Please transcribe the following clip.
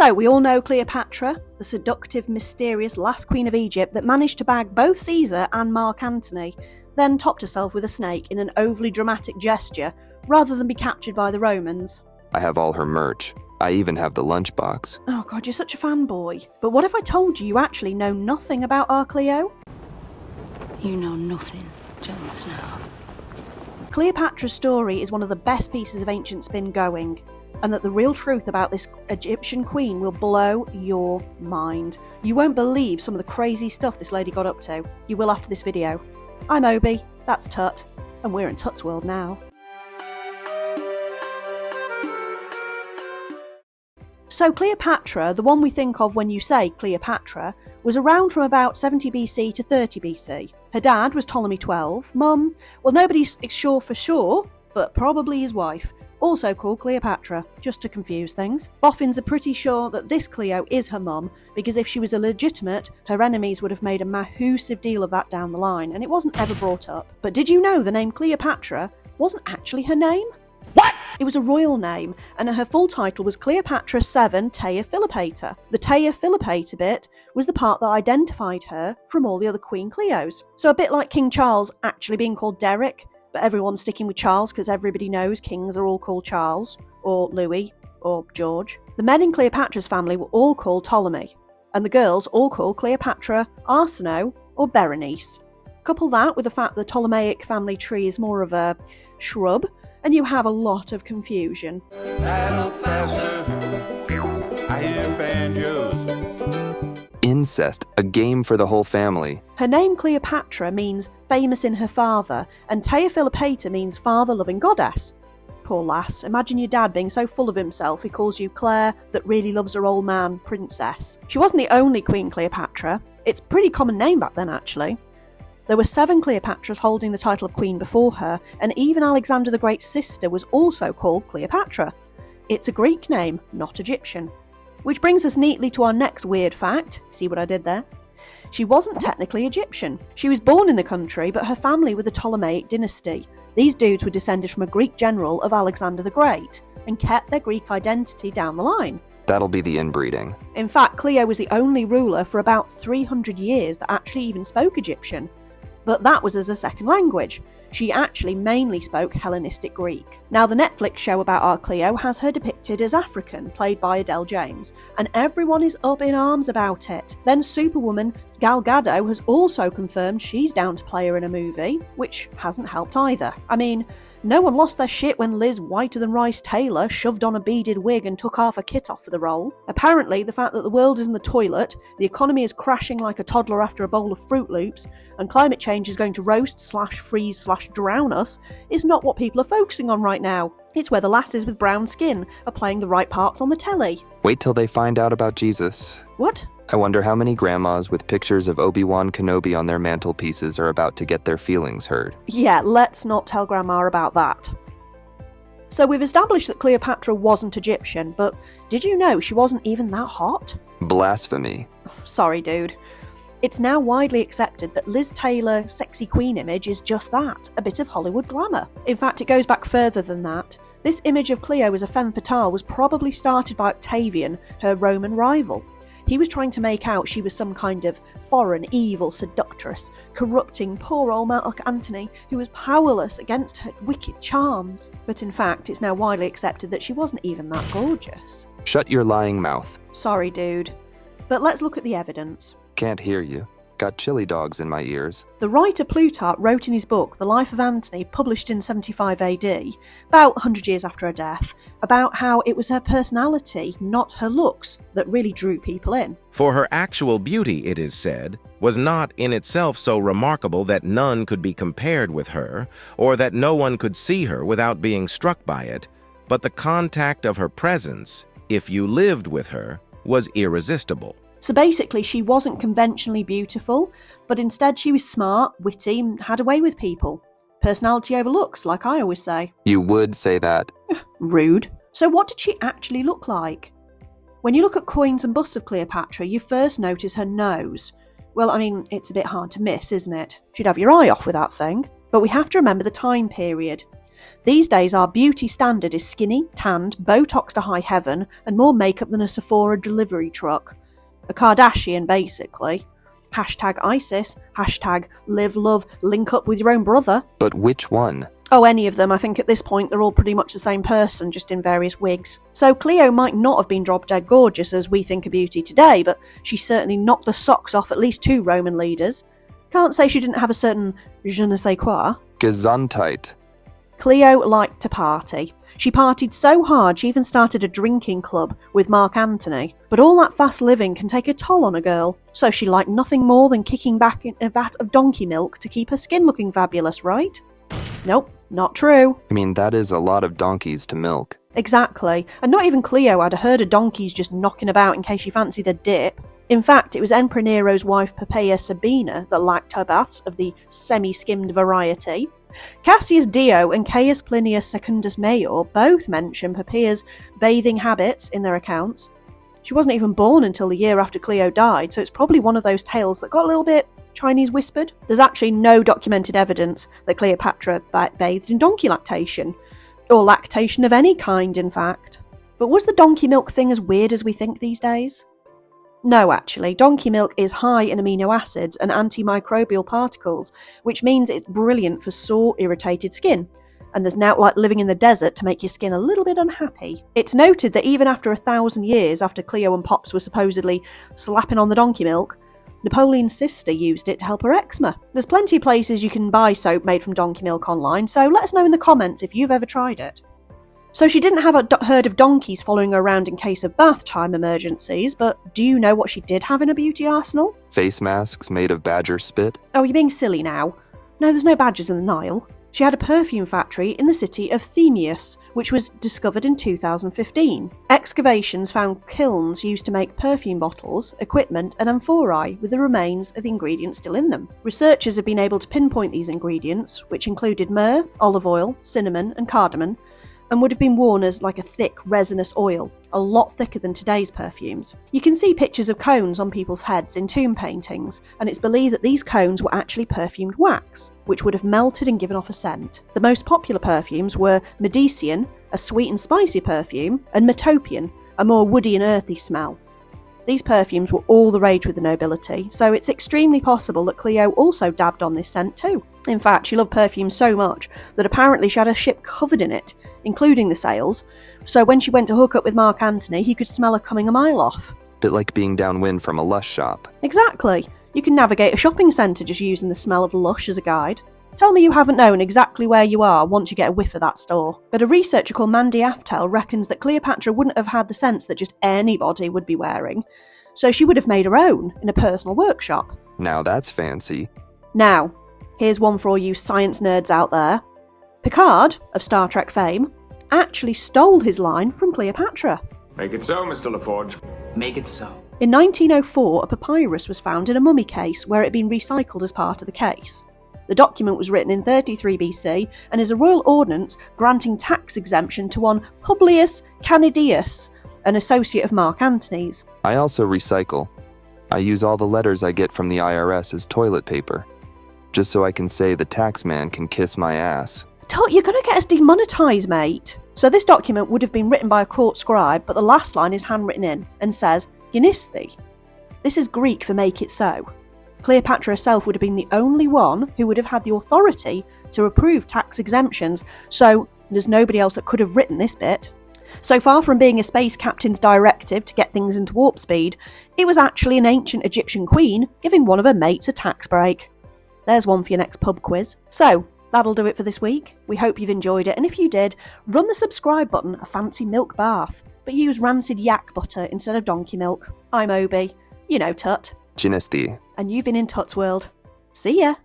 So, we all know Cleopatra, the seductive, mysterious last queen of Egypt that managed to bag both Caesar and Mark Antony, then topped herself with a snake in an overly dramatic gesture, rather than be captured by the Romans. I have all her merch. I even have the lunchbox. Oh god, you're such a fanboy. But what if I told you actually know nothing about our Cleo? You know nothing, Jon Snow. Cleopatra's story is one of the best pieces of ancient spin going, and that the real truth about this Egyptian queen will blow your mind. You won't believe some of the crazy stuff this lady got up to. You will after this video. I'm Obi, that's Tut, and we're in Tut's world now. So Cleopatra, the one we think of when you say Cleopatra, was around from about 70 BC to 30 BC. Her dad was Ptolemy XII, mum, well nobody's sure for sure, but probably his wife, also called Cleopatra, just to confuse things. Boffins are pretty sure that this Cleo is her mum, because if she was illegitimate, her enemies would have made a massive deal of that down the line, and it wasn't ever brought up. But did you know the name Cleopatra wasn't actually her name? What? It was a royal name, and her full title was Cleopatra VII Tea Philippata. The Tea Philippata bit was the part that identified her from all the other Queen Cleos. So a bit like King Charles actually being called Derek, but everyone's sticking with Charles because everybody knows kings are all called Charles, or Louis, or George. The men in Cleopatra's family were all called Ptolemy, and the girls all called Cleopatra, Arsinoe, or Berenice. Couple that with the fact the Ptolemaic family tree is more of a shrub, and you have a lot of confusion. Incest, a game for the whole family. Her name Cleopatra means famous in her father, and Tea Philippata means father-loving goddess. Poor lass, imagine your dad being so full of himself he calls you Claire that really loves her old man, princess. She wasn't the only Queen Cleopatra. It's a pretty common name back then actually. There were 7 Cleopatras holding the title of queen before her, and even Alexander the Great's sister was also called Cleopatra. It's a Greek name, not Egyptian. Which brings us neatly to our next weird fact. See what I did there? She wasn't technically Egyptian. She was born in the country, but her family were the Ptolemaic dynasty. These dudes were descended from a Greek general of Alexander the Great, and kept their Greek identity down the line. That'll be the inbreeding. In fact, Cleo was the only ruler for about 300 years that actually even spoke Egyptian. But that was as a second language. She actually mainly spoke Hellenistic Greek. Now, the Netflix show about our Cleo has her depicted as African, played by Adele James, and everyone is up in arms about it. Then Superwoman Gal Gadot has also confirmed she's down to play her in a movie, which hasn't helped either. I mean, no one lost their shit when Liz Whiter-than-Rice Taylor shoved on a beaded wig and took half a kit off for the role. Apparently, the fact that the world is in the toilet, the economy is crashing like a toddler after a bowl of Fruit Loops, and climate change is going to roast/freeze/drown us is not what people are focusing on right now. It's where the lasses with brown skin are playing the right parts on the telly. Wait till they find out about Jesus. What? I wonder how many grandmas with pictures of Obi-Wan Kenobi on their mantelpieces are about to get their feelings hurt. Yeah, let's not tell Grandma about that. So we've established that Cleopatra wasn't Egyptian, but did you know she wasn't even that hot? Blasphemy. Sorry, dude. It's now widely accepted that Liz Taylor's sexy queen image is just that, a bit of Hollywood glamour. In fact, it goes back further than that. This image of Cleo as a femme fatale was probably started by Octavian, her Roman rival. He was trying to make out she was some kind of foreign, evil seductress, corrupting poor old Mark Antony, who was powerless against her wicked charms. But in fact, it's now widely accepted that she wasn't even that gorgeous. Shut your lying mouth. Sorry, dude. But let's look at the evidence. Can't hear you. Got chili dogs in my ears. The writer Plutarch wrote in his book, The Life of Antony, published in 75 AD, about 100 years after her death, about how it was her personality, not her looks, that really drew people in. For her actual beauty, it is said, was not in itself so remarkable that none could be compared with her, or that no one could see her without being struck by it, but the contact of her presence, if you lived with her, was irresistible. So basically, she wasn't conventionally beautiful, but instead she was smart, witty, and had a way with people. Personality over looks, like I always say. You would say that. Rude. So what did she actually look like? When you look at coins and busts of Cleopatra, you first notice her nose. Well, I mean, it's a bit hard to miss, isn't it? She'd have your eye off with that thing. But we have to remember the time period. These days our beauty standard is skinny, tanned, Botox to high heaven, and more makeup than a Sephora delivery truck. A Kardashian, basically. Hashtag ISIS, hashtag live, love, link up with your own brother. But which one? Oh, any of them. I think at this point they're all pretty much the same person, just in various wigs. So Cleo might not have been drop-dead gorgeous as we think of beauty today, but she certainly knocked the socks off at least 2 Roman leaders. Can't say she didn't have a certain je ne sais quoi. Gesundheit. Cleo liked to party. She partied so hard she even started a drinking club with Mark Antony. But all that fast living can take a toll on a girl, so she liked nothing more than kicking back in a vat of donkey milk to keep her skin looking fabulous, right? Nope, not true. I mean, that is a lot of donkeys to milk. Exactly, and not even Cleo had a herd of donkeys just knocking about in case she fancied a dip. In fact, it was Emperor Nero's wife Poppaea Sabina that liked her baths of the semi-skimmed variety. Cassius Dio and Caius Plinius Secundus Major both mention Poppaea's bathing habits in their accounts. She wasn't even born until the year after Cleo died, so it's probably one of those tales that got a little bit Chinese whispered. There's actually no documented evidence that Cleopatra bathed in donkey lactation, or lactation of any kind, in fact. But was the donkey milk thing as weird as we think these days? No, actually, donkey milk is high in amino acids and antimicrobial particles, which means it's brilliant for sore, irritated skin. And there's now like living in the desert to make your skin a little bit unhappy. It's noted that even after 1,000 years after Cleo and Pops were supposedly slapping on the donkey milk, Napoleon's sister used it to help her eczema. There's plenty of places you can buy soap made from donkey milk online, so let us know in the comments if you've ever tried it. So she didn't have a herd of donkeys following her around in case of bath time emergencies, but do you know what she did have in her beauty arsenal? Face masks made of badger spit? Oh, you're being silly now. No, there's no badgers in the Nile. She had a perfume factory in the city of Themius, which was discovered in 2015. Excavations found kilns used to make perfume bottles, equipment, and amphorae with the remains of the ingredients still in them. Researchers have been able to pinpoint these ingredients, which included myrrh, olive oil, cinnamon, and cardamom, and would have been worn as like a thick resinous oil, a lot thicker than today's perfumes. You can see pictures of cones on people's heads in tomb paintings, and it's believed that these cones were actually perfumed wax, which would have melted and given off a scent. The most popular perfumes were Medicean, a sweet and spicy perfume, and Metopian, a more woody and earthy smell. These perfumes were all the rage with the nobility, so it's extremely possible that Cleo also dabbed on this scent too. In fact, she loved perfume so much that apparently she had a ship covered in it, including the sails, so when she went to hook up with Mark Antony, he could smell her coming a mile off. Bit like being downwind from a Lush shop. Exactly. You can navigate a shopping centre just using the smell of Lush as a guide. Tell me you haven't known exactly where you are once you get a whiff of that store. But a researcher called Mandy Aftel reckons that Cleopatra wouldn't have had the scents that just anybody would be wearing, so she would have made her own in a personal workshop. Now that's fancy. Now, here's one for all you science nerds out there. Picard, of Star Trek fame, actually stole his line from Cleopatra. Make it so, Mr. LaForge. Make it so. In 1904, a papyrus was found in a mummy case where it had been recycled as part of the case. The document was written in 33 BC and is a royal ordinance granting tax exemption to one Publius Canidius, an associate of Mark Antony's. I also recycle. I use all the letters I get from the IRS as toilet paper, just so I can say the tax man can kiss my ass. Tut, you're going to get us demonetised, mate. So this document would have been written by a court scribe, but the last line is handwritten in and says, Eunisthi. This is Greek for make it so. Cleopatra herself would have been the only one who would have had the authority to approve tax exemptions, so there's nobody else that could have written this bit. So far from being a space captain's directive to get things into warp speed, it was actually an ancient Egyptian queen giving one of her mates a tax break. There's one for your next pub quiz. So, that'll do it for this week. We hope you've enjoyed it, and if you did, run the subscribe button a fancy milk bath, but use rancid yak butter instead of donkey milk. I'm Obi, you know Tut, Dynasty. and you've been in Tut's World. See ya!